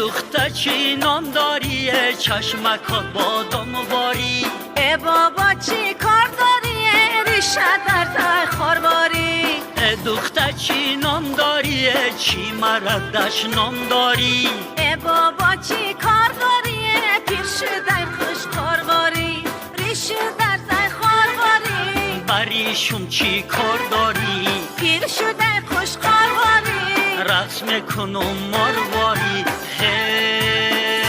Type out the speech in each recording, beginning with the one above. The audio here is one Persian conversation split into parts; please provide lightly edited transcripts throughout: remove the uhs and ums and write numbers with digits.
دختر چی نام داری چشمکات بادام باری بابا چی کار داری ریشه در ته خارباری دختر چی نام داری چی مردش نام داری بابا چی کار داری پیر شده خوش خارباری ریشه در ته خارباری بریشم چی کار داری پیر شده خوش خارباری رقص میکنم مارواری هی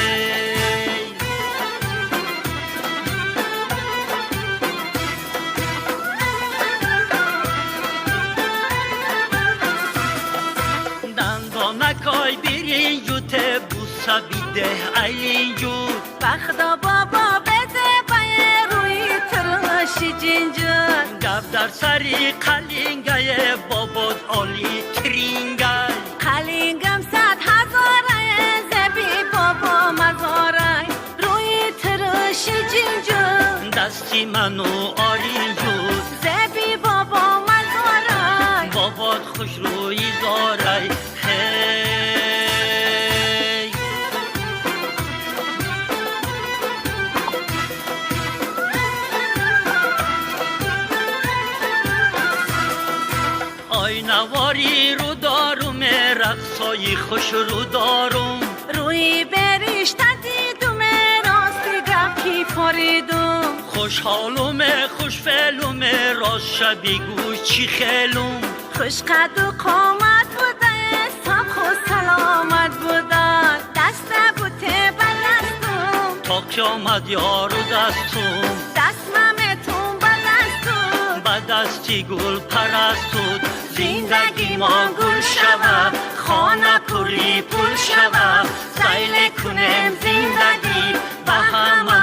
دندانکای بیرین جوته بوسا بیده ایلین جود بخدا بابا بده بای روی تراشی جنجون گب در سری قلینگای باباد آلی ترینگای قلینگم 100,000 زبی بابا مزاره روی تراشی جنجون دستی منو آرین جود زبی بابا مزاره باباد خوش روی داره هی آینواری رو دارم رقصای خوش رو دارم روی بریشت دیدم راستی گپ کی پاریدم خوشحالم خوش فعلم راست شبی گوش چی خیلم خوش قد و قامت بوده ساق و سلامت بوده دست بوته بلستم تا قیامت یارو دستم دستمتون بلستم به دستی گل پرستود زندگی ما گل شود خانه پولی پول شود سیل کنم زندگی به همه